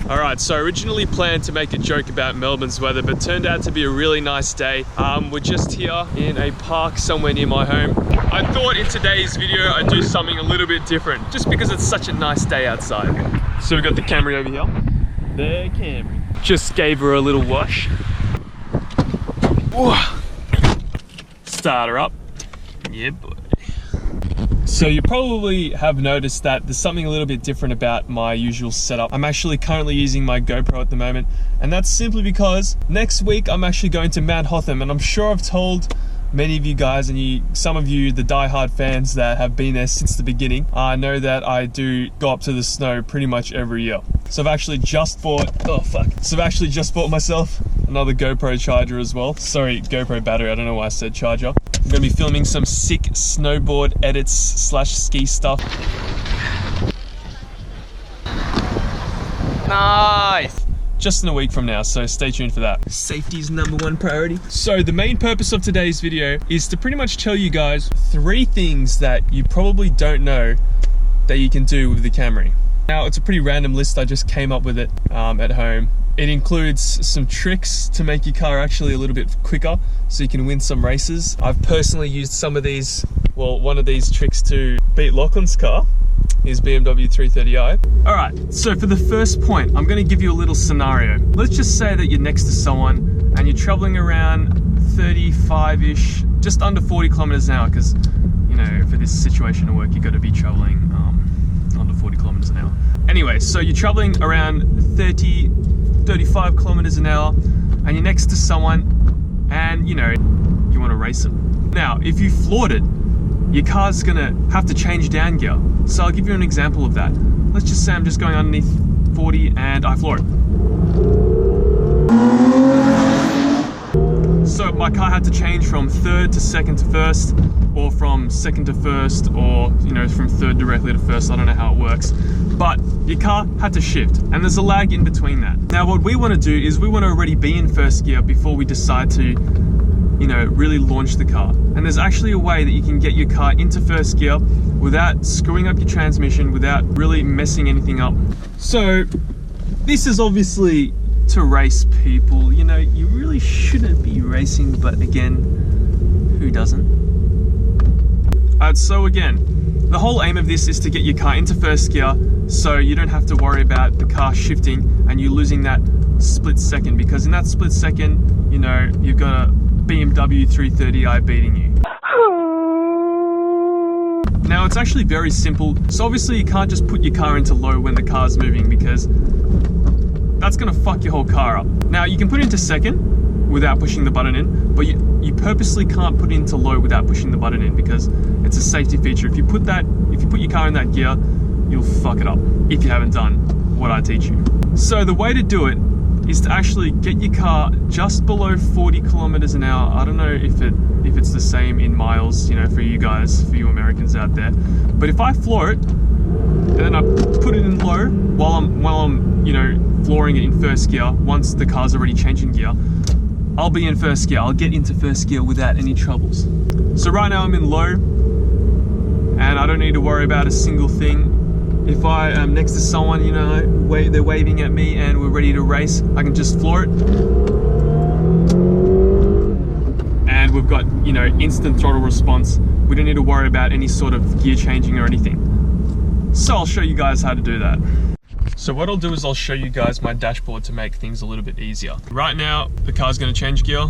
Alright, so originally planned to make a joke about Melbourne's weather, but turned out to be a really nice day. We're just here in a park somewhere near my home. I thought in today's video I'd do something a little bit different, just because it's such a nice day outside. So we've got the Camry over here. The Camry. Just gave her a little wash. Ooh. Start her up. Yeah, boy. So you probably have noticed that there's something a little bit different about my usual setup. I'm actually currently using my GoPro at the moment, and that's simply because next week I'm actually going to Mount Hotham, and I'm sure I've told many of you guys, and some of you, the die-hard fans that have been there since the beginning, know that I do go up to the snow pretty much every year. So I've actually just bought, So I've actually just bought myself another GoPro charger as well. Sorry, GoPro battery, I don't know why I said charger. I'm gonna be filming some sick snowboard edits / ski stuff. Nice! Just in a week from now, so stay tuned for that. Safety is #1 priority. So the main purpose of today's video is to pretty much tell you guys 3 things that you probably don't know that you can do with the Camry. Now, it's a pretty random list, I just came up with it at home. It includes some tricks to make your car actually a little bit quicker so you can win some races. I've personally used some of these, well, one of these tricks to beat Lachlan's car, his BMW 330i. All right, so for the first point, I'm gonna give you a little scenario. Let's just say that you're next to someone and you're traveling around 35-ish, just under 40 kilometers an hour, because, you know, for this situation at work, you gotta be traveling under 40 kilometers an hour. Anyway, so you're traveling around 35 kilometers an hour, and you're next to someone, and you know, you want to race them. Now, if you floored it, your car's gonna have to change down gear. So I'll give you an example of that. Let's just say I'm just going underneath 40 and I floor it. So my car had to change from 3rd to 2nd to 1st, or from 2nd to 1st, or, you know, from 3rd directly to 1st. I don't know how it works, but your car had to shift, and there's a lag in between that. Now, what we want to do is we want to already be in 1st gear before we decide to, you know, really launch the car. And there's actually a way that you can get your car into 1st gear without screwing up your transmission, without really messing anything up. So this is obviously to race people. You know, you really shouldn't be racing, but again, who doesn't? So again, the whole aim of this is to get your car into 1st gear so you don't have to worry about the car shifting and you losing that split second, because in that split second, you know, you've got a BMW 330i beating you. Now, it's actually very simple. So obviously you can't just put your car into low when the car's moving, because that's gonna fuck your whole car up. Now, you can put it into 2nd without pushing the button in, but you purposely can't put it into low without pushing the button in, because it's a safety feature. If you put your car in that gear, you'll fuck it up if you haven't done what I teach you. So the way to do it is to actually get your car just below 40 kilometers an hour. I don't know if it's the same in miles, you know, for you guys, for you Americans out there. But if I floor it, and then I put it in low while I'm, you know, flooring it in 1st gear, once the car's already changing gear, I'll be in 1st gear. I'll get into 1st gear without any troubles. So right now I'm in low, and I don't need to worry about a single thing. If I am next to someone, you know, they're waving at me and we're ready to race, I can just floor it. And we've got, you know, instant throttle response. We don't need to worry about any sort of gear changing or anything. So I'll show you guys how to do that. So what I'll do is I'll show you guys my dashboard to make things a little bit easier. Right now, the car's gonna change gear,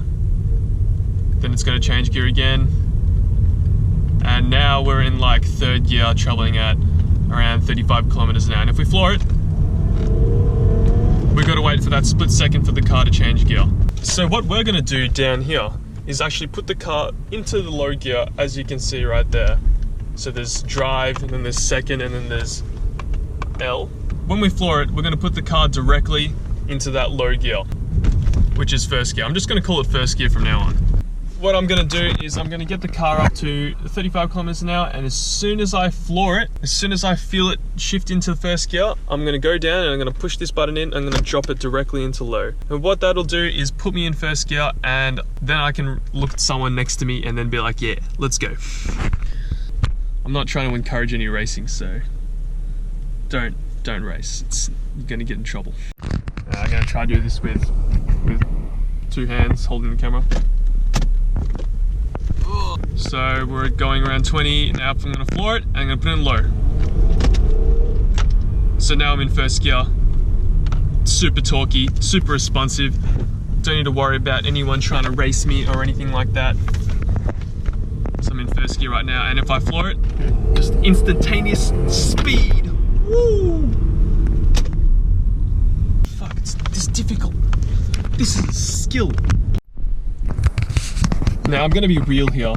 then it's gonna change gear again, and now we're in like 3rd gear, traveling at around 35 kilometers an hour. And if we floor it, we've got to wait for that split second for the car to change gear. So what we're gonna do down here is actually put the car into the low gear, as you can see right there. So there's drive, and then there's 2nd, and then there's L. When we floor it, we're gonna put the car directly into that low gear, which is 1st gear. I'm just gonna call it 1st gear from now on. What I'm gonna do is I'm gonna get the car up to 35 kilometers an hour, and as soon as I floor it, as soon as I feel it shift into 1st gear, I'm gonna go down and I'm gonna push this button in, I'm gonna drop it directly into low. And what that'll do is put me in 1st gear, and then I can look at someone next to me and then be like, yeah, let's go. I'm not trying to encourage any racing, so don't race. You're gonna get in trouble. try to do this with 2 hands holding the camera. So we're going around 20. Now I'm gonna floor it and I'm gonna put it in low. So now I'm in first gear. Super torquey, super responsive. Don't need to worry about anyone trying to race me or anything like that. So I'm in first gear right now, and if I floor it, just instantaneous speed. Woo! Fuck, it's this difficult. This is skill. Now I'm gonna be real here.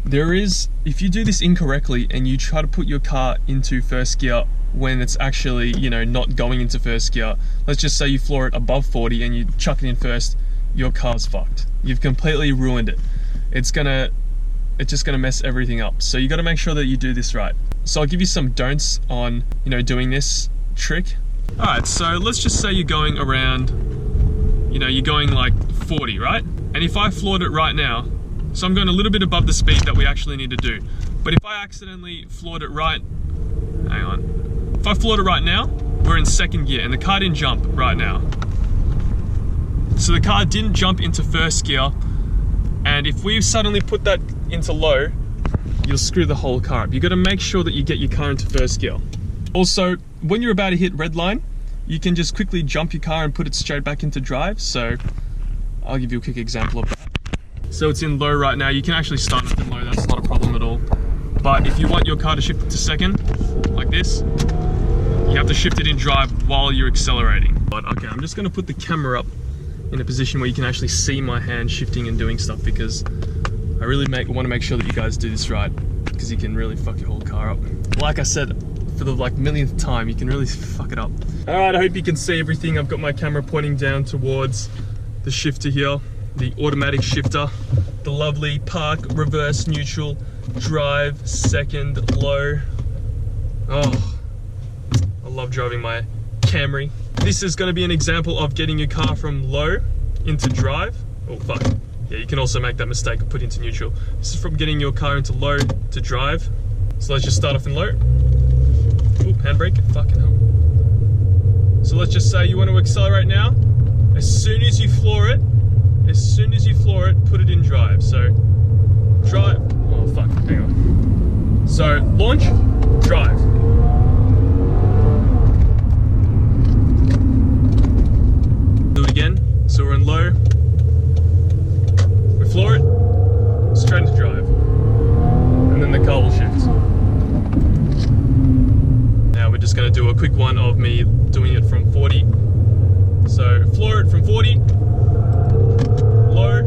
If you do this incorrectly and you try to put your car into first gear when it's actually, you know, not going into first gear, let's just say you floor it above 40 and you chuck it in first, your car's fucked. You've completely ruined it. It's just gonna mess everything up. So you gotta make sure that you do this right. So I'll give you some don'ts on, you know, doing this trick. All right, so let's just say you're going around, you know, you're going like 40, right? And if I floored it right now, so I'm going a little bit above the speed that we actually need to do. But if I accidentally floored it right, hang on. If I floored it right now, we're in second gear and the car didn't jump right now. So the car didn't jump into first gear. And if we suddenly put that into low, you'll screw the whole car up. You gotta make sure that you get your car into first gear. Also, when you're about to hit red line, you can just quickly jump your car and put it straight back into drive. So I'll give you a quick example of that. So it's in low right now. You can actually start it in low, that's not a problem at all. But if you want your car to shift to second, like this, you have to shift it in drive while you're accelerating. But okay, I'm just gonna put the camera up in a position where you can actually see my hand shifting and doing stuff, because I really want to make sure that you guys do this right, because you can really fuck your whole car up. Like I said, for the like millionth time, you can really fuck it up. All right, I hope you can see everything. I've got my camera pointing down towards the shifter here, the automatic shifter, the lovely park, reverse, neutral, drive, second, low. Oh, I love driving my Camry. This is going to be an example of getting your car from low into drive. Oh fuck, yeah, you can also make that mistake of putting into neutral. This is from getting your car into low to drive. So let's just start off in low. Ooh, handbrake, fucking hell. So let's just say you want to accelerate now. As soon as you floor it, put it in drive. So drive, oh fuck, hang on. So launch, drive. Do it again. So we're in low. We floor it, straight into drive. And then the car will shift. Now we're just gonna do a quick one of me doing it from 40. So floor it from 40, low,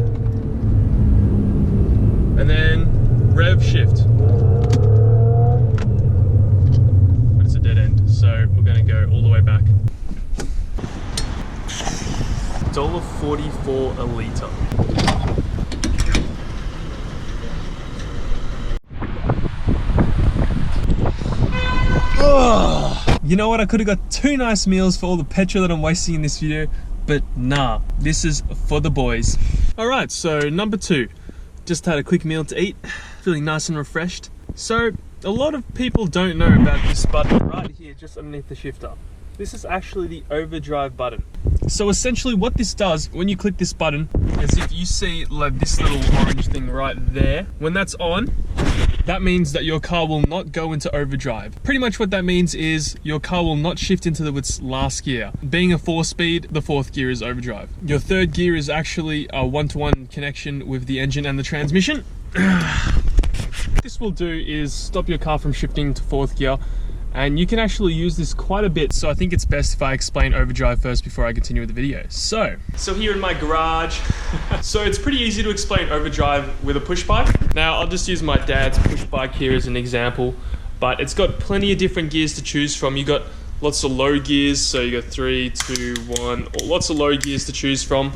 and then rev shift. But it's a dead end, so we're gonna go all the way back. $1.44 a litre. You know what, I could have got 2 nice meals for all the petrol that I'm wasting in this video, but nah, this is for the boys. Alright, so number 2, just had a quick meal to eat, feeling nice and refreshed. So, a lot of people don't know about this button right here, just underneath the shifter. This is actually the overdrive button. So essentially what this does, when you click this button, is if you see like this little orange thing right there, when that's on, that means that your car will not go into overdrive. Pretty much what that means is your car will not shift into its last gear. Being a 4-speed, the 4th gear is overdrive. Your 3rd gear is actually a 1-to-1 connection with the engine and the transmission. What this will do is stop your car from shifting to 4th gear, and you can actually use this quite a bit. So I think it's best if I explain overdrive first before I continue with the video. So here in my garage, so it's pretty easy to explain overdrive with a push bike. Now I'll just use my dad's push bike here as an example, but it's got plenty of different gears to choose from. You got lots of low gears, so you got 3, 2, 1, lots of low gears to choose from.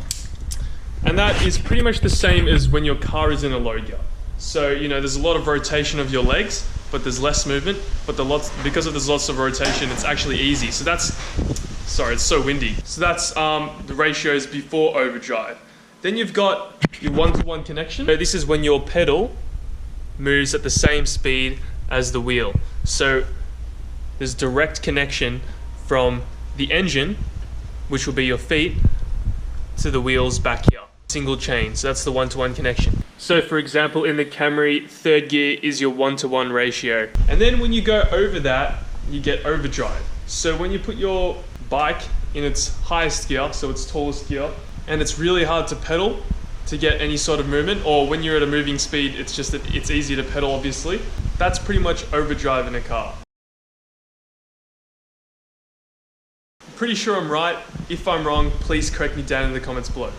And that is pretty much the same as when your car is in a low gear. So, you know, there's a lot of rotation of your legs, but there's less movement, but because there's lots of rotation, it's actually easy. So that's, sorry, it's so windy. So that's the ratios before overdrive. Then you've got your 1-to-1 connection. So this is when your pedal moves at the same speed as the wheel. So there's direct connection from the engine, which will be your feet, to the wheels back here. Single chain, so that's the one-to-one connection. So for example, in the Camry, third gear is your 1-to-1 ratio. And then when you go over that, you get overdrive. So when you put your bike in its highest gear, so its tallest gear, and it's really hard to pedal to get any sort of movement, or when you're at a moving speed, it's just that it's easy to pedal, obviously. That's pretty much overdrive in a car. Pretty sure I'm right. If I'm wrong, please correct me down in the comments below.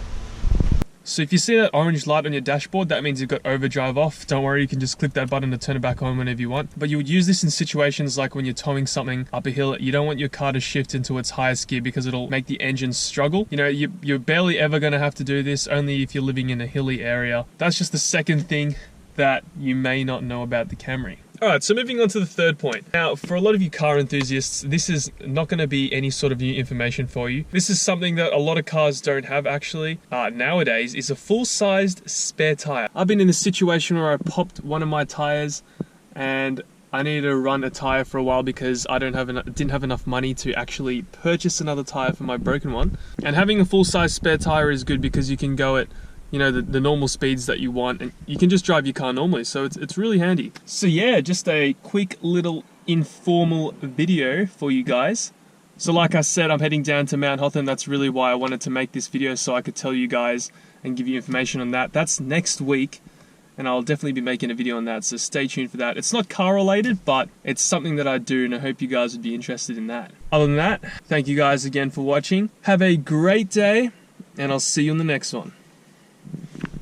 So if you see that orange light on your dashboard, that means you've got overdrive off. Don't worry, you can just click that button to turn it back on whenever you want. But you would use this in situations like when you're towing something up a hill. You don't want your car to shift into its highest gear because it'll make the engine struggle. You know, you're barely ever going to have to do this, only if you're living in a hilly area. That's just the second thing that you may not know about the Camry. Alright, so moving on to the third point. Now, for a lot of you car enthusiasts, this is not going to be any sort of new information for you. This is something that a lot of cars don't have actually, nowadays, is a full-sized spare tire. I've been in a situation where I popped one of my tires and I needed to run a tire for a while because I didn't have enough money to actually purchase another tire for my broken one. And having a full-size spare tire is good because you can go at, you know, the normal speeds that you want, and you can just drive your car normally, so it's really handy. So yeah, just a quick little informal video for you guys. So like I said, I'm heading down to Mount Hotham. That's really why I wanted to make this video, so I could tell you guys and give you information on that. That's next week, and I'll definitely be making a video on that, so stay tuned for that. It's not car related, but it's something that I do, and I hope you guys would be interested in that. Other than that, thank you guys again for watching. Have a great day, and I'll see you in the next one.